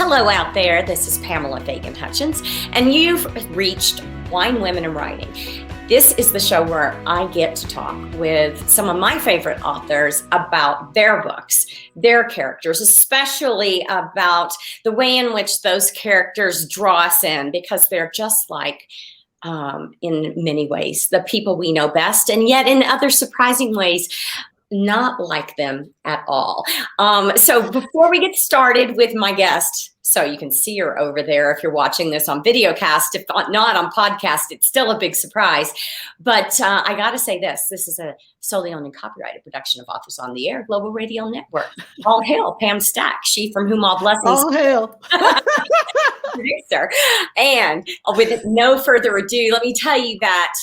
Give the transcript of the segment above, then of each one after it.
Hello out there, this is Pamela Fagan Hutchins, and you've reached Wine, Women, and Writing. This is the show where I get to talk with some of my favorite authors about their books, their characters, especially about the way in which those characters draw us in, because they're just like, in many ways, the people we know best, and yet in other surprising ways, not like them at all. So before we get started with my guest, so you can see her over there if you're watching this on videocast. If not on podcast, it's still a big surprise. But I got to say this is a solely owned and copyrighted production of Authors on the Air, Global Radio Network. All hail Pam Stack, she from whom all blessings. All hail. Producer. And with no further ado, let me tell you that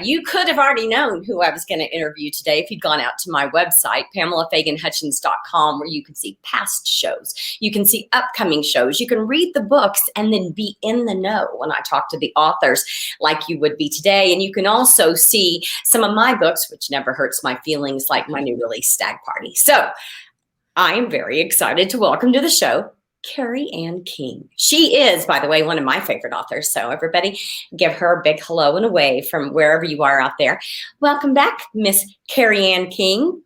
you could have already known who I was going to interview today if you'd gone out to my website, PamelaFaganHutchins.com, where you can see past shows. You can see upcoming shows. You can read the books and then be in the know when I talk to the authors like you would be today. And you can also see some of my books, which never hurts my feelings, like my new release, Stag Party. So I am very excited to welcome to the show Kerry Anne King. She is, by the way, one of my favorite authors. So everybody give her a big hello and a wave from wherever you are out there. Welcome back, Miss Kerry Anne King.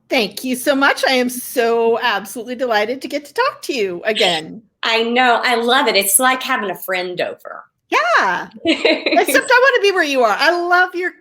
Thank you so much. I am so absolutely delighted to get to talk to you again. I know. I love it. It's like having a friend over. Yeah. Except I want to be where you are. I love your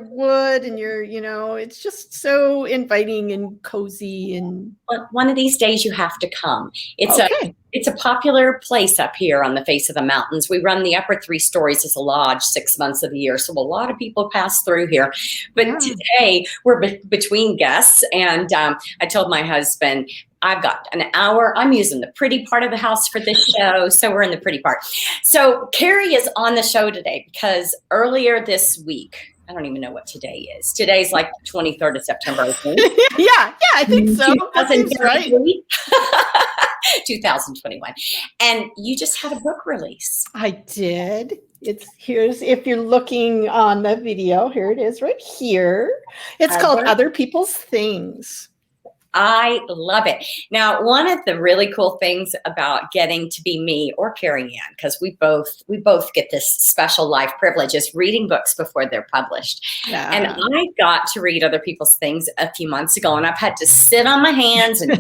wood and it's just so inviting and cozy. And one of these days you have to come. It's a popular place up here on the face of the mountains. We run the upper 3 stories as a lodge 6 months of the year. So a lot of people pass through here. But today we're between guests. And I told my husband, I've got an hour. I'm using the pretty part of the house for this show. So we're in the pretty part. So Kerry is on the show today because earlier this week, I don't even know what today is. Today's like the 23rd of September, I think. yeah, I think so. That seems right. 2021. And you just had a book release. I did. Here's, if you're looking on the video, here it is right here. It's called Other People's Things. I love it. Now, one of the really cool things about getting to be me or Kerry Anne, because we both get this special life privilege, is reading books before they're published. Yeah. And I got to read Other People's Things a few months ago, and I've had to sit on my hands and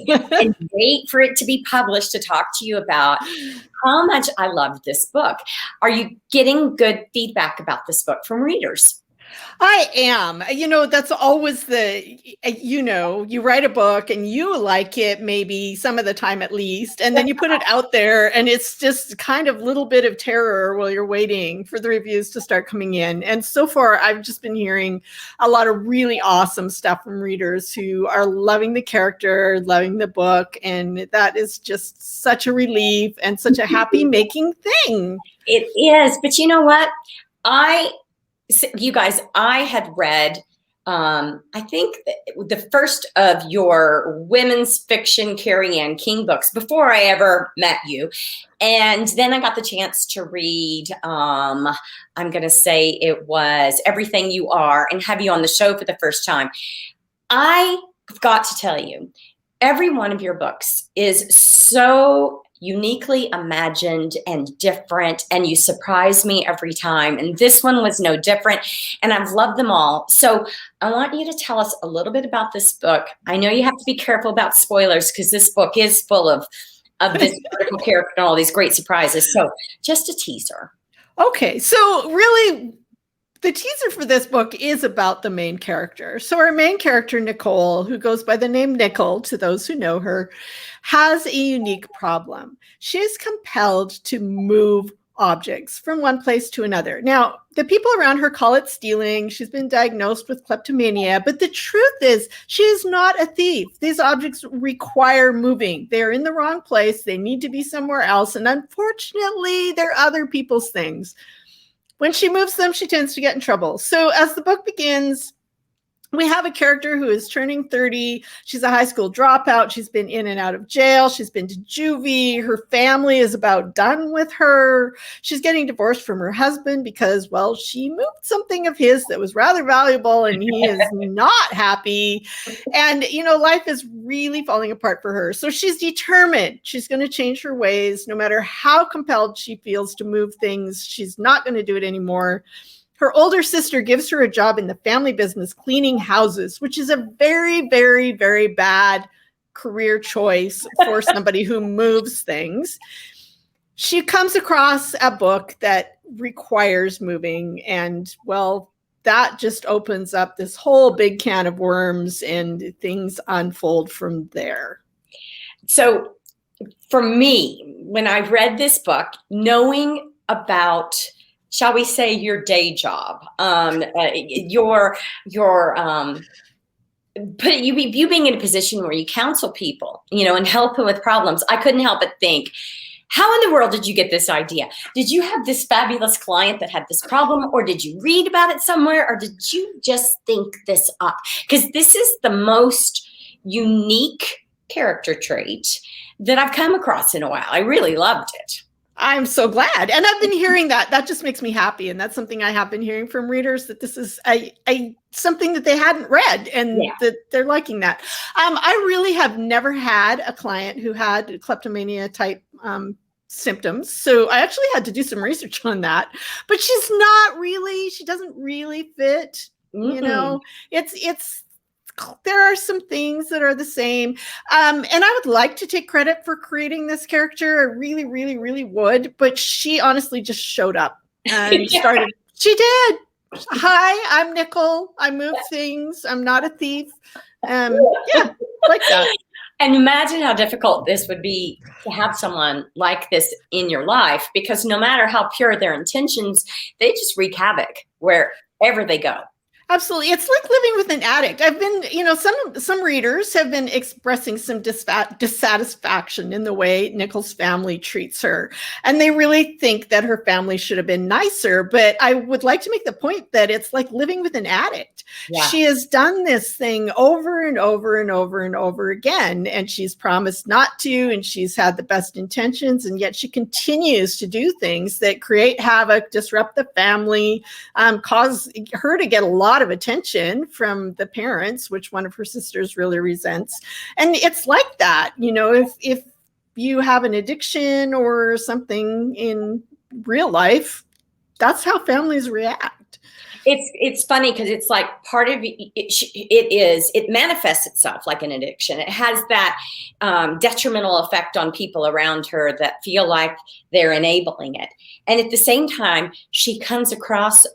wait for it to be published to talk to you about how much I loved this book. Are you getting good feedback about this book from readers? I am. That's always you write a book and you like it maybe some of the time at least, and then you put it out there and it's just kind of a little bit of terror while you're waiting for the reviews to start coming in. And so far, I've just been hearing a lot of really awesome stuff from readers who are loving the character, loving the book. And that is just such a relief and such a happy making thing. It is. But you know what? You guys, I had read, I think the first of your women's fiction Kerry Anne King books before I ever met you. And then I got the chance to read, I'm going to say it was Everything You Are, and have you on the show for the first time. I've got to tell you, every one of your books is so uniquely imagined and different, and you surprise me every time. And this one was no different, and I've loved them all. So I want you to tell us a little bit about this book. I know you have to be careful about spoilers because this book is full of this wonderful character and all these great surprises. So just a teaser. Okay, so really, the teaser for this book is about the main character. So our main character, Nicole, who goes by the name Nickel to those who know her, has a unique problem. She is compelled to move objects from one place to another. Now, the people around her call it stealing. She's been diagnosed with kleptomania, but the truth is she is not a thief. These objects require moving. They are in the wrong place. They need to be somewhere else. And unfortunately, they're other people's things. When she moves them, she tends to get in trouble. So as the book begins, we have a character who is turning 30. She's a high school dropout. She's been in and out of jail. She's been to juvie. Her family is about done with her. She's getting divorced from her husband because, well, she moved something of his that was rather valuable and he is not happy. And, you know, life is really falling apart for her. So she's determined. She's going to change her ways. No matter how compelled she feels to move things, she's not going to do it anymore. Her older sister gives her a job in the family business cleaning houses, which is a very, very, very bad career choice for somebody who moves things. She comes across a book that requires moving, and, well, that just opens up this whole big can of worms and things unfold from there. So for me, when I read this book, knowing about, shall we say, your day job, you being in a position where you counsel people, you know, and help them with problems, I couldn't help but think, how in the world did you get this idea? Did you have this fabulous client that had this problem, or did you read about it somewhere, or did you just think this up? Because this is the most unique character trait that I've come across in a while. I really loved it. I'm so glad. And I've been hearing that. That just makes me happy. And that's something I have been hearing from readers, that this is something that they hadn't read and that they're liking that. I really have never had a client who had kleptomania type symptoms. So I actually had to do some research on that. But she doesn't really fit. Mm-hmm. You know, there are some things that are the same. And I would like to take credit for creating this character. I really, really, really would. But she honestly just showed up and started. She did. Hi, I'm Nicole. I move things. I'm not a thief. Like that. And imagine how difficult this would be to have someone like this in your life, because no matter how pure their intentions, they just wreak havoc wherever they go. Absolutely. It's like living with an addict. I've been, you know, some readers have been expressing some dissatisfaction in the way Nicole's family treats her. And they really think that her family should have been nicer. But I would like to make the point that it's like living with an addict. Yeah. She has done this thing over and over and over and over again. And she's promised not to, and she's had the best intentions. And yet she continues to do things that create havoc, disrupt the family, cause her to get a lot of attention from the parents, which one of her sisters really resents. And it's like that, you know, if you have an addiction or something in real life, that's how families react. It's funny because it's like part of it manifests itself like an addiction. It has that detrimental effect on people around her that feel like they're enabling it. And at the same time, she comes across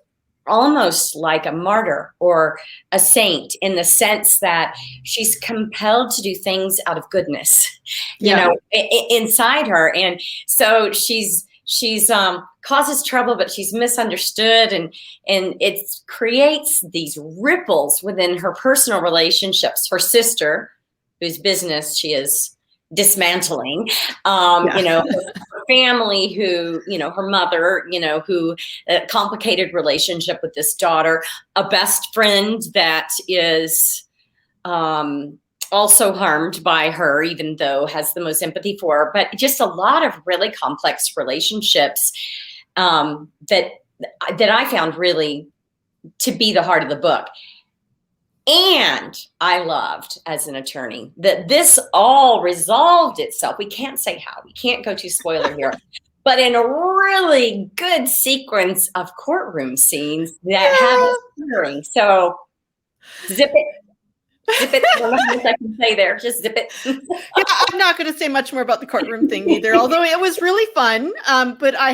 almost like a martyr or a saint, in the sense that she's compelled to do things out of goodness, you know, inside her. And so she's causes trouble, but she's misunderstood, and it creates these ripples within her personal relationships. Her sister, whose business she is dismantling, you know, her family, who, you know, her mother, you know, who a complicated relationship with this daughter, a best friend that is also harmed by her, even though has the most empathy for her, but just a lot of really complex relationships that I found really to be the heart of the book. And I loved, as an attorney, that this all resolved itself. We can't say how. We can't go too spoiler here. But in a really good sequence of courtroom scenes that have us hearing. So zip it. Zip it. I don't know how much I can say there. Just zip it. I'm not going to say much more about the courtroom thing either, although it was really fun. But I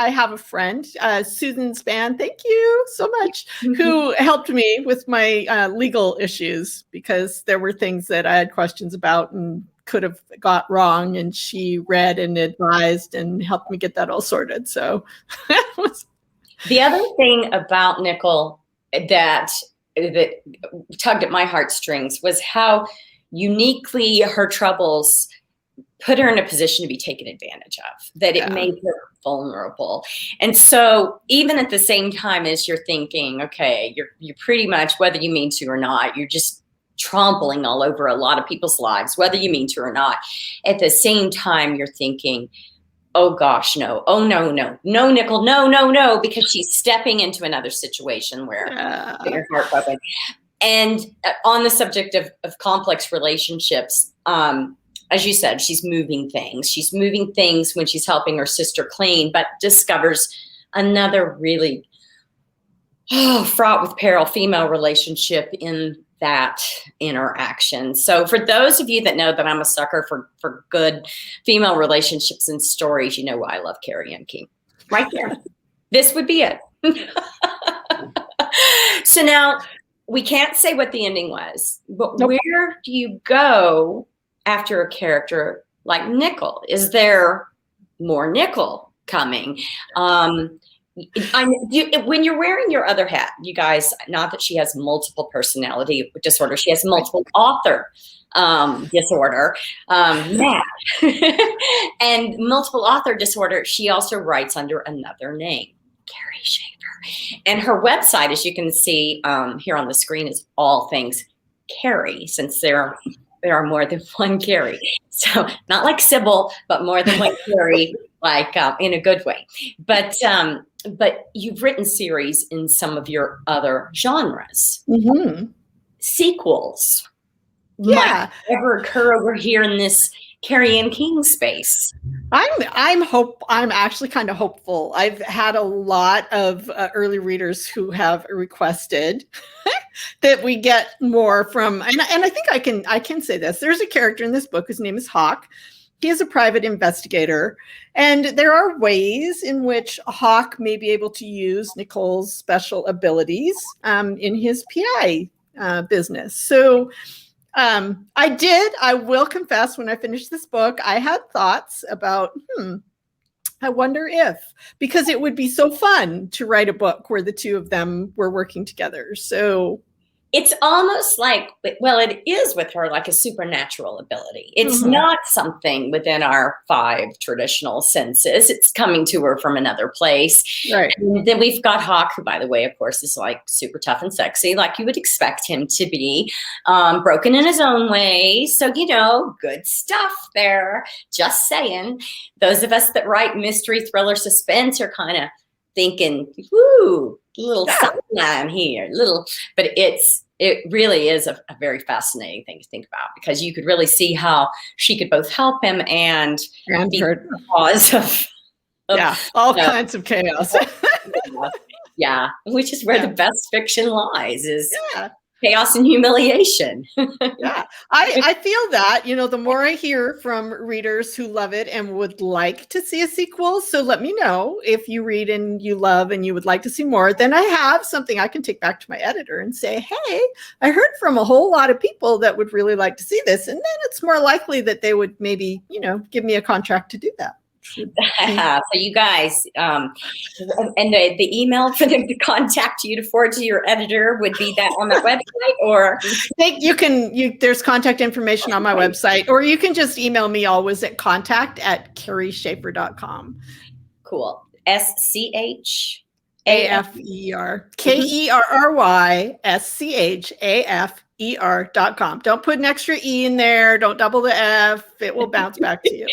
have a friend, Susan Spann, thank you so much, who helped me with my legal issues, because there were things that I had questions about and could have got wrong. And she read and advised and helped me get that all sorted. So the other thing about Nicole that tugged at my heartstrings was how uniquely her troubles put her in a position to be taken advantage of, that it Yeah. made her vulnerable. And so even at the same time as you're thinking, okay, you're pretty much, whether you mean to or not, you're just trampling all over a lot of people's lives, whether you mean to or not. At the same time, you're thinking, oh gosh, no, oh no, Nicole, no, because she's stepping into another situation where your heart broken. And on the subject of complex relationships, as you said, she's moving things. She's moving things when she's helping her sister clean, but discovers another really fraught with peril female relationship in that interaction. So for those of you that know that I'm a sucker for good female relationships and stories, you know why I love Kerry Anne King. Right there. This would be it. So now, we can't say what the ending was, but Nope. Where do you go after a character like Nicole? Is there more Nicole coming? When you're wearing your other hat, you guys, not that she has multiple personality disorder, she has multiple author disorder, Matt. And multiple author disorder, she also writes under another name, Kerry Schaefer. And her website, as you can see here on the screen, is all things Kerry, since there are more than one Kerry. So not like Sybil, but more than one Kerry, like in a good way. But you've written series in some of your other genres. Mm-hmm. Sequels Yeah. might ever occur over here in this Kerry Anne King space. I'm actually kind of hopeful. I've had a lot of early readers who have requested that we get more from, and I think I can say this. There's a character in this book whose name is Hawk. He is a private investigator, and there are ways in which Hawk may be able to use Nicole's special abilities in his PI business. So I will confess, when I finished this book, I had thoughts about, I wonder if, because it would be so fun to write a book where the two of them were working together. So it's almost like, well, it is with her like a supernatural ability. It's not something within our 5 traditional senses. It's coming to her from another place. Right. And then we've got Hawk, who, by the way, of course, is like super tough and sexy, like you would expect him to be, broken in his own way. So, good stuff there. Just saying. Those of us that write mystery, thriller, suspense are kind of thinking, woo, little sunline here, but it really is a very fascinating thing to think about, because you could really see how she could both help him and be the cause of all kinds of chaos. Yeah, which is where the best fiction lies, is chaos and humiliation. Yeah, I feel that, the more I hear from readers who love it and would like to see a sequel. So let me know if you read and you love and you would like to see more. Then I have something I can take back to my editor and say, hey, I heard from a whole lot of people that would really like to see this. And then it's more likely that they would maybe, give me a contract to do that. So you guys, and the email for them to contact you to forward to your editor would be that on that website, or there's contact information on my website, or you can just email me always at contact@kerryschaefer.com. Cool. SCHAFER. Kerryschaefer.com. Don't put an extra E in there. Don't double the F. It will bounce back to you.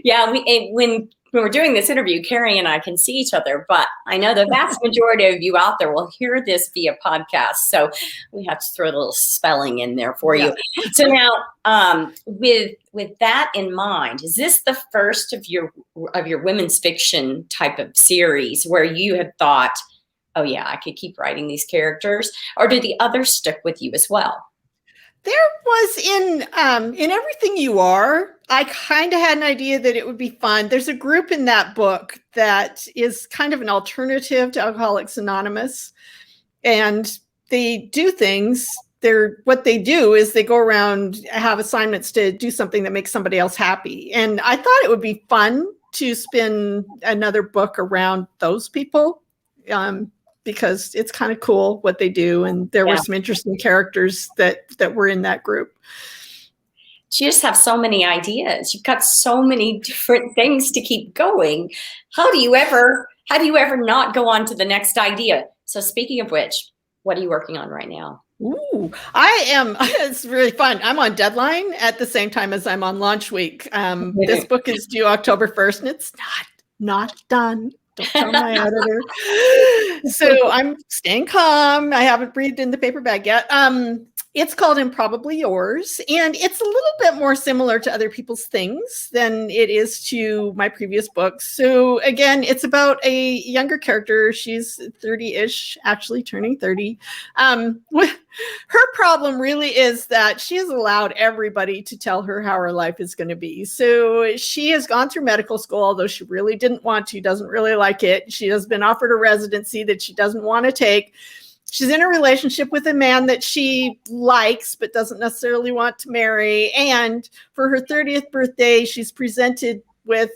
Yeah, when we're doing this interview, Kerry and I can see each other, but I know the vast majority of you out there will hear this via podcast. So we have to throw a little spelling in there for you. So now, with that in mind, is this the first of your women's fiction type of series where you had thought, oh yeah, I could keep writing these characters, or do the others stick with you as well? There was in Everything You Are, I kind of had an idea that it would be fun. There's a group in that book that is kind of an alternative to Alcoholics Anonymous, and they do things. What they do is they go around, have assignments to do something that makes somebody else happy. And I thought it would be fun to spin another book around those people. Because it's kind of cool what they do. And there were some interesting characters that were in that group. you just have so many ideas. You've got so many different things to keep going. How do you ever not go on to the next idea? So speaking of which, what are you working on right now? Ooh, I am. It's really fun. I'm on deadline at the same time as I'm on launch week. This book is due October 1st, and it's not done. Don't tell my editor. So I'm staying calm. I haven't breathed in the paper bag yet. It's called Improbably Yours, and it's a little bit more similar to other people's things than it is to my previous books. So again, it's about a younger character. She's 30-ish, actually turning 30. Her problem really is that she has allowed everybody to tell her how her life is going to be. So she has gone through medical school, although she really didn't want to, doesn't really like it. She has been offered a residency that she doesn't want to take. She's in a relationship with a man that she likes, but doesn't necessarily want to marry. And for her 30th birthday, she's presented with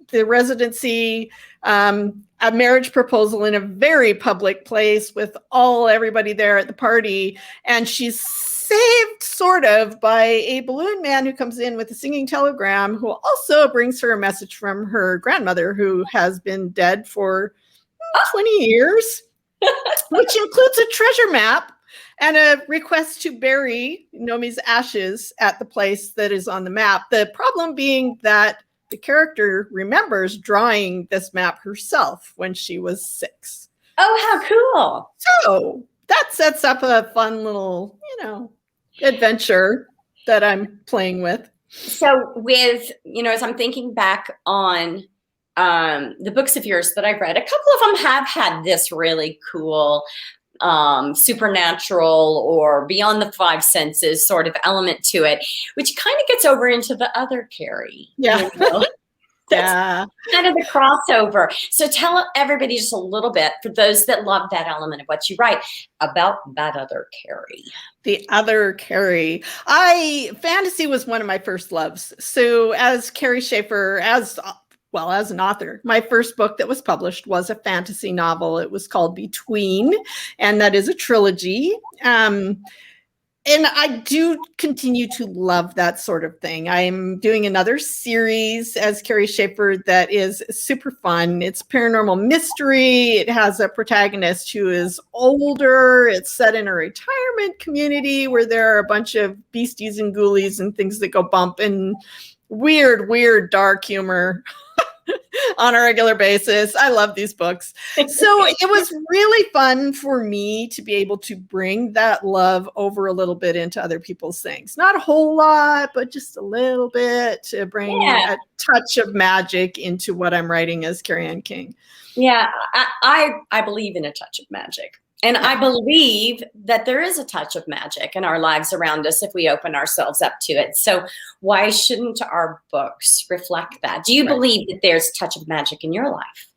the residency, a marriage proposal in a very public place with everybody there at the party. And she's saved sort of by a balloon man who comes in with a singing telegram, who also brings her a message from her grandmother, who has been dead for 20 years. Which includes a treasure map and a request to bury Nomi's ashes at the place that is on the map. The problem being that the character remembers drawing this map herself when she was 6. Oh, how cool. So that sets up a fun little, adventure that I'm playing with. So with, as I'm thinking back on the books of yours that I've read, a couple of them have had this really cool supernatural or beyond the 5 senses sort of element to it, which kind of gets over into the other Kerry. Yeah. That's kind of the crossover. So tell everybody just a little bit, for those that love that element of what you write, about that other Kerry. The other Kerry. Fantasy was one of my first loves. So as Kerry Schaefer, as an author, my first book that was published was a fantasy novel. It was called Between, and that is a trilogy. And I do continue to love that sort of thing. I'm doing another series as Kerry Schaefer that is super fun. It's paranormal mystery. It has a protagonist who is older. It's set in a retirement community where there are a bunch of beasties and ghoulies and things that go bump, and weird, dark humor on a regular basis. I love these books. So it was really fun for me to be able to bring that love over a little bit into other people's things. Not a whole lot, but just a little bit, to bring a touch of magic into what I'm writing as Kerry Anne King. Yeah, I believe in a touch of magic. And I believe that there is a touch of magic in our lives around us if we open ourselves up to it. So why shouldn't our books reflect that? Do you believe that there's a touch of magic in your life?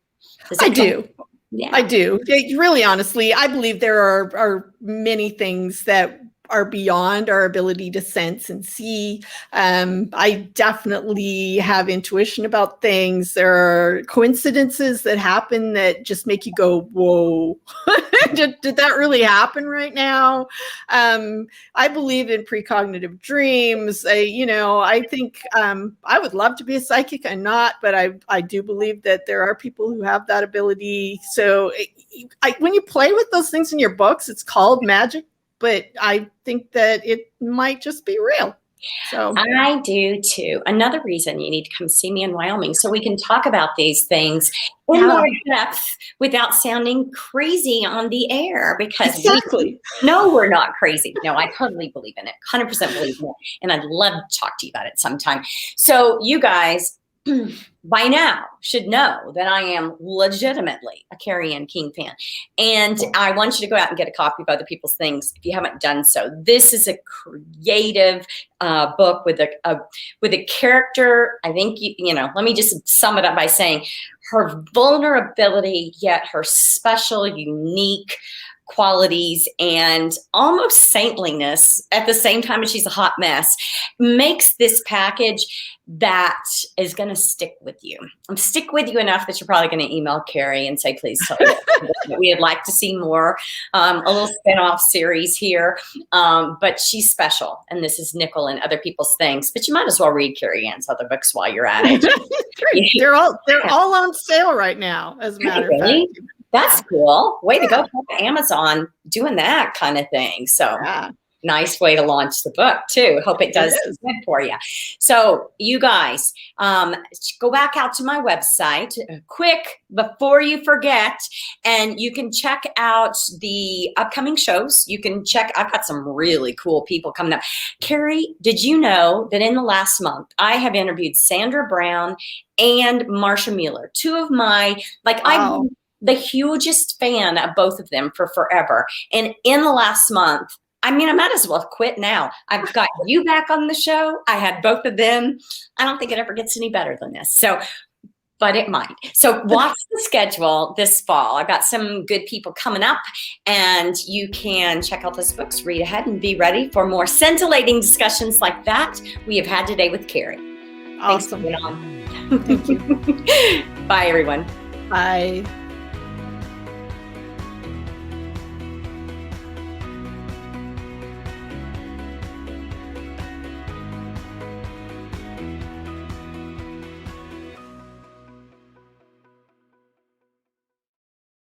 I do. Yeah. I do. Really, honestly, I believe there are many things that are beyond our ability to sense and see. I definitely have intuition about things. There are coincidences that happen that just make you go, whoa, did that really happen right now? I believe in precognitive dreams. I think I would love to be a psychic. I'm not, but I do believe that there are people who have that ability. So when you play with those things in your books, it's called magic. But I think that it might just be real. So I do too. Another reason you need to come see me in Wyoming, so we can talk about these things in more depth without sounding crazy on the air, because we're not crazy. No, I totally believe in it. 100% believe in it. And I'd love to talk to you about it sometime. So you guys by now should know that I am legitimately a Kerry Anne King fan. And I want you to go out and get a copy of other people's things if you haven't done so. This is a creative book with a character. I think, let me just sum it up by saying her vulnerability, yet her special, unique qualities and almost saintliness at the same time as she's a hot mess makes this package that is going to stick with you. Stick with you enough that you're probably going to email Kerry and say, please tell me that we'd like to see more, a little spinoff series here. But she's special, and this is Nickel and Other People's Things. But you might as well read Kerry Ann's other books while you're at it. They're all on sale right now, as a matter of fact. That's cool. Way to go, Amazon, doing that kind of thing. So nice way to launch the book too. Hope it does good for you. So you guys, go back out to my website quick before you forget, and you can check out the upcoming shows. You can check, I've got some really cool people coming up. Kerry, did you know that in the last month, I have interviewed Sandra Brown and Marsha Mueller, two of my, I've been the hugest fan of both of them for forever. And in the last month, I mean, I might as well quit now. I've got you back on the show. I had both of them. I don't think it ever gets any better than this. So, but it might. So watch the schedule this fall. I've got some good people coming up, and you can check out those books, read ahead, and be ready for more scintillating discussions like that we have had today with Kerry. Awesome. Thanks for being on. Thank you. Bye, everyone. Bye.